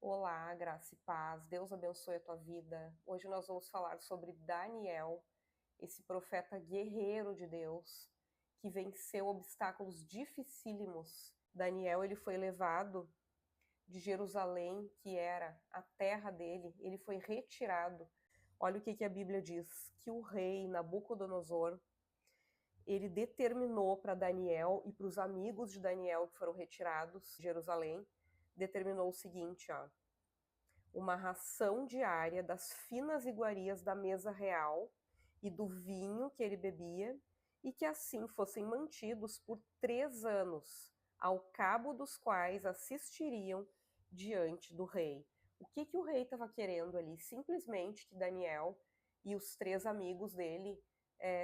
Olá, graça e paz, Deus abençoe a tua vida. Hoje nós vamos falar sobre Daniel, esse profeta guerreiro de Deus, que venceu obstáculos dificílimos. Daniel, ele foi levado de Jerusalém, que era a terra dele, ele foi retirado. Olha o que a Bíblia diz, que o rei Nabucodonosor, ele determinou para Daniel e para os amigos de Daniel que foram retirados de Jerusalém, determinou o seguinte, ó: uma ração diária das finas iguarias da mesa real e do vinho que ele bebia, e que assim fossem mantidos por 3 anos, ao cabo dos quais assistiriam diante do rei. O que o rei estava querendo ali? Simplesmente que Daniel e os 3 amigos dele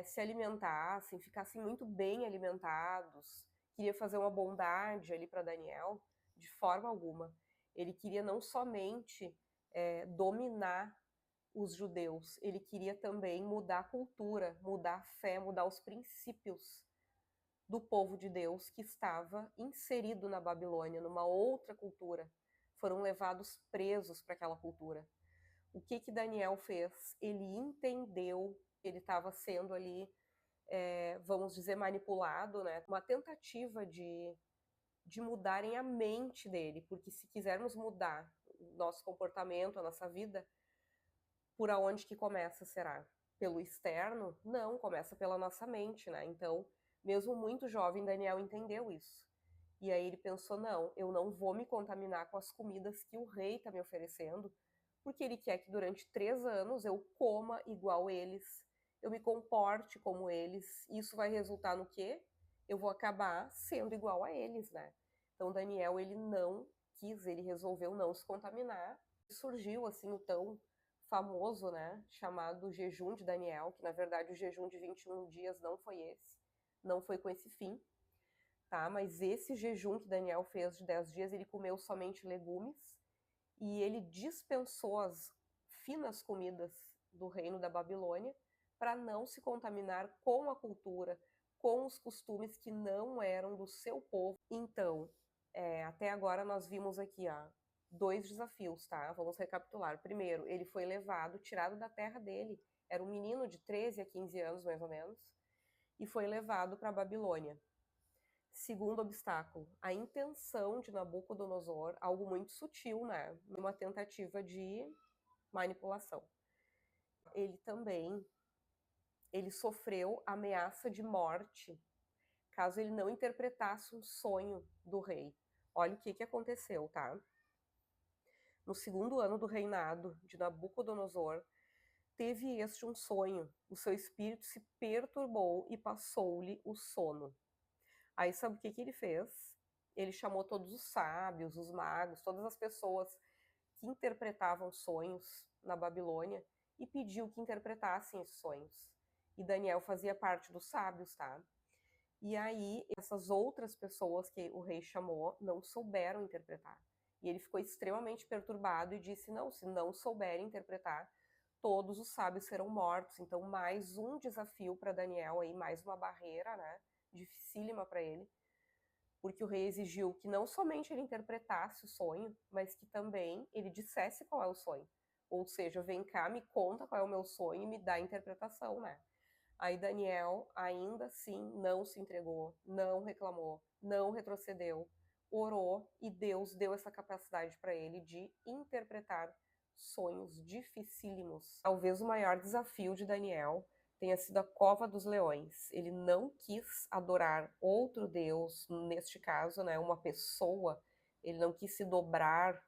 se alimentassem, ficassem muito bem alimentados. Queria fazer uma bondade ali para Daniel? De forma alguma. Ele queria não somente dominar os judeus, ele queria também mudar a cultura, mudar a fé, mudar os princípios do povo de Deus que estava inserido na Babilônia, numa outra cultura. Foram levados presos para aquela cultura. O que Daniel fez? Ele entendeu que ele estava sendo ali, vamos dizer, manipulado, né? Uma tentativa de mudarem a mente dele, porque se quisermos mudar o nosso comportamento, a nossa vida, por aonde que começa, será? Pelo externo? Não, começa pela nossa mente, né? Então, mesmo muito jovem, Daniel entendeu isso. E aí ele pensou, não, eu não vou me contaminar com as comidas que o rei está me oferecendo, porque ele quer que durante 3 anos eu coma igual eles, eu me comporte como eles. Isso vai resultar no quê? Eu vou acabar sendo igual a eles, né? Então Daniel, ele não quis, ele resolveu não se contaminar. Surgiu assim o tão famoso, né, chamado jejum de Daniel, que na verdade o jejum de 21 dias não foi esse, não foi com esse fim, tá? Mas esse jejum que Daniel fez de 10 dias, ele comeu somente legumes e ele dispensou as finas comidas do reino da Babilônia para não se contaminar com a cultura, com os costumes que não eram do seu povo. Então, até agora nós vimos aqui, ó, 2 desafios, tá? Vamos recapitular. Primeiro, ele foi levado, tirado da terra dele, era um menino de 13 a 15 anos, mais ou menos, e foi levado para a Babilônia. Segundo obstáculo, a intenção de Nabucodonosor, algo muito sutil, né? Uma tentativa de manipulação. Ele sofreu ameaça de morte caso ele não interpretasse um sonho do rei. Olha o que aconteceu, tá? No segundo ano do reinado de Nabucodonosor, teve este um sonho. O seu espírito se perturbou e passou-lhe o sono. Aí sabe o que ele fez? Ele chamou todos os sábios, os magos, todas as pessoas que interpretavam sonhos na Babilônia e pediu que interpretassem esses sonhos. E Daniel fazia parte dos sábios, tá? E aí essas outras pessoas que o rei chamou não souberam interpretar. E ele ficou extremamente perturbado e disse, não, se não souberem interpretar, todos os sábios serão mortos. Então mais um desafio para Daniel aí, mais uma barreira, né, dificílima para ele, porque o rei exigiu que não somente ele interpretasse o sonho, mas que também ele dissesse qual é o sonho. Ou seja, vem cá, me conta qual é o meu sonho e me dá a interpretação, né? Aí Daniel ainda assim não se entregou, não reclamou, não retrocedeu, orou e Deus deu essa capacidade para ele de interpretar sonhos dificílimos. Talvez o maior desafio de Daniel tenha sido a cova dos leões. Ele não quis adorar outro Deus, neste caso, né, uma pessoa. Ele não quis se dobrar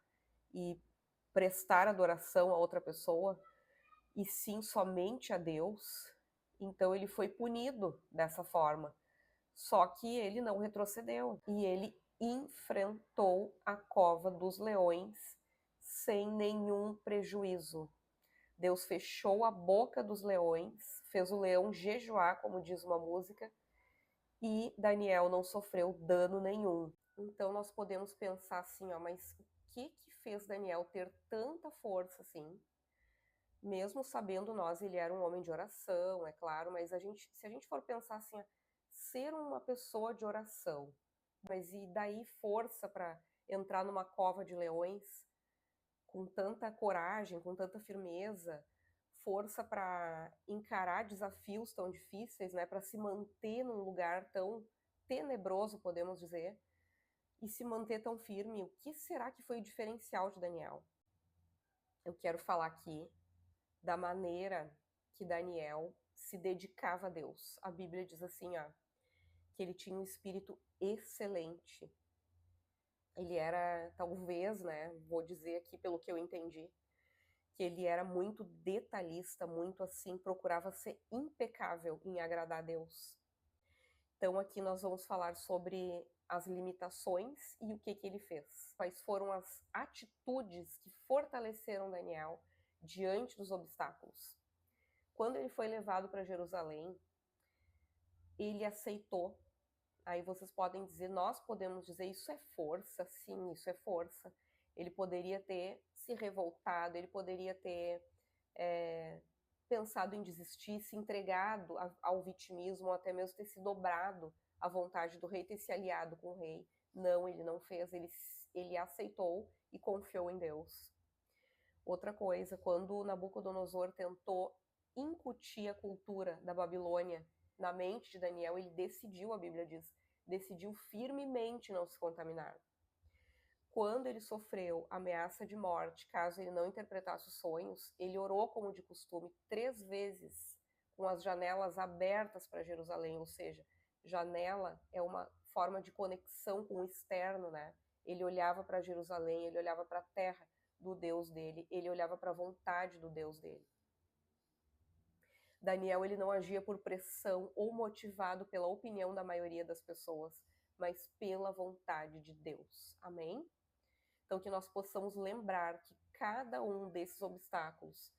e prestar adoração a outra pessoa, e sim somente a Deus. Então ele foi punido dessa forma. Só que ele não retrocedeu e ele enfrentou a cova dos leões sem nenhum prejuízo. Deus fechou a boca dos leões, fez o leão jejuar, como diz uma música, e Daniel não sofreu dano nenhum. Então nós podemos pensar assim, ó, mas o que fez Daniel ter tanta força assim? Mesmo sabendo nós, ele era um homem de oração, é claro, mas se a gente for pensar assim, ser uma pessoa de oração, mas e daí força para entrar numa cova de leões? com tanta coragem, com tanta firmeza, força para encarar desafios tão difíceis, né, para se manter num lugar tão tenebroso, podemos dizer, e se manter tão firme. O que será que foi o diferencial de Daniel? Eu quero falar aqui da maneira que Daniel se dedicava a Deus. A Bíblia diz assim, ó, que ele tinha um espírito excelente. Ele era, talvez, né, vou dizer aqui pelo que eu entendi, que ele era muito detalhista, muito assim, procurava ser impecável em agradar a Deus. Então aqui nós vamos falar sobre as limitações e o que ele fez. Quais foram as atitudes que fortaleceram Daniel diante dos obstáculos. Quando ele foi levado para Jerusalém, ele aceitou. Aí vocês podem dizer, nós podemos dizer, isso é força, sim, isso é força. Ele poderia ter se revoltado, ele poderia ter pensado em desistir, se entregado ao vitimismo, ou até mesmo ter se dobrado à vontade do rei, ter se aliado com o rei. Não, ele não fez, ele aceitou e confiou em Deus. Outra coisa, quando Nabucodonosor tentou incutir a cultura da Babilônia na mente de Daniel, ele decidiu, a Bíblia diz, decidiu firmemente não se contaminar. Quando ele sofreu ameaça de morte, caso ele não interpretasse os sonhos, ele orou como de costume 3 vezes, com as janelas abertas para Jerusalém, ou seja, janela é uma forma de conexão com o externo, né? Ele olhava para Jerusalém, ele olhava para a terra do Deus dele, ele olhava para a vontade do Deus dele. Daniel, ele não agia por pressão ou motivado pela opinião da maioria das pessoas, mas pela vontade de Deus. Amém? Então, que nós possamos lembrar que cada um desses obstáculos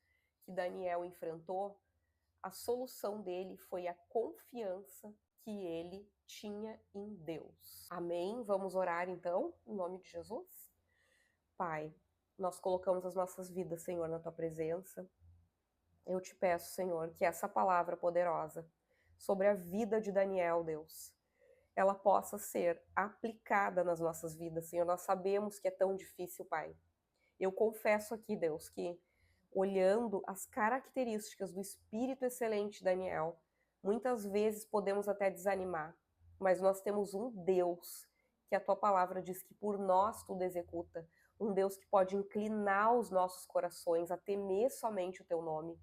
que Daniel enfrentou, a solução dele foi a confiança que ele tinha em Deus. Amém? Vamos orar então, em nome de Jesus? Pai, nós colocamos as nossas vidas, Senhor, na tua presença. Eu te peço, Senhor, que essa palavra poderosa sobre a vida de Daniel, Deus, ela possa ser aplicada nas nossas vidas, Senhor. Nós sabemos que é tão difícil, Pai. Eu confesso aqui, Deus, que olhando as características do espírito excelente de Daniel, muitas vezes podemos até desanimar, mas nós temos um Deus que a tua palavra diz que por nós tudo executa, um Deus que pode inclinar os nossos corações a temer somente o teu nome.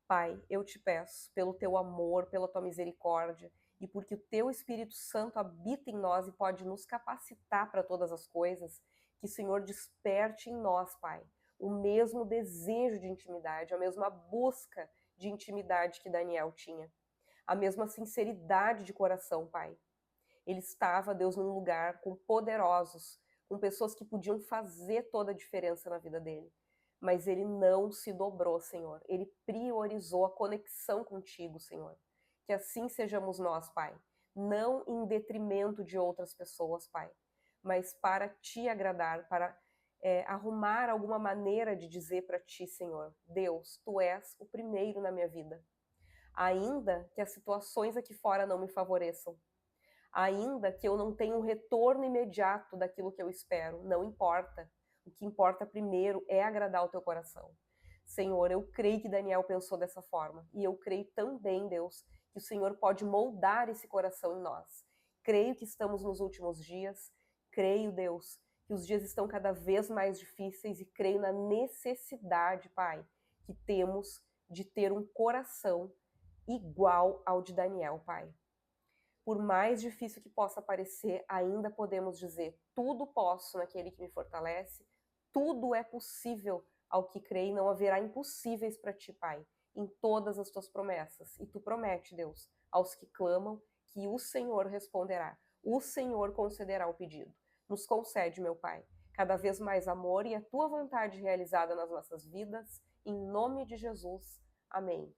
Pai, eu te peço, pelo teu amor, pela tua misericórdia, e porque o teu Espírito Santo habita em nós e pode nos capacitar para todas as coisas, que o Senhor desperte em nós, Pai, o mesmo desejo de intimidade, a mesma busca de intimidade que Daniel tinha, a mesma sinceridade de coração, Pai. Ele estava, Deus, num lugar com poderosos, com pessoas que podiam fazer toda a diferença na vida dele. Mas ele não se dobrou, Senhor. Ele priorizou a conexão contigo, Senhor. Que assim sejamos nós, Pai. Não em detrimento de outras pessoas, Pai, mas para te agradar, para arrumar alguma maneira de dizer para ti, Senhor, Deus, tu és o primeiro na minha vida. Ainda que as situações aqui fora não me favoreçam, ainda que eu não tenha um retorno imediato daquilo que eu espero, não importa. O que importa primeiro é agradar o teu coração. Senhor, eu creio que Daniel pensou dessa forma. E eu creio também, Deus, que o Senhor pode moldar esse coração em nós. Creio que estamos nos últimos dias. Creio, Deus, que os dias estão cada vez mais difíceis. E creio na necessidade, Pai, que temos de ter um coração igual ao de Daniel, Pai. Por mais difícil que possa parecer, ainda podemos dizer: tudo posso naquele que me fortalece, tudo é possível ao que crê, e não haverá impossíveis para ti, Pai, em todas as tuas promessas. E tu promete, Deus, aos que clamam, que o Senhor responderá, o Senhor concederá o pedido. Nos concede, meu Pai, cada vez mais amor e a tua vontade realizada nas nossas vidas, em nome de Jesus. Amém.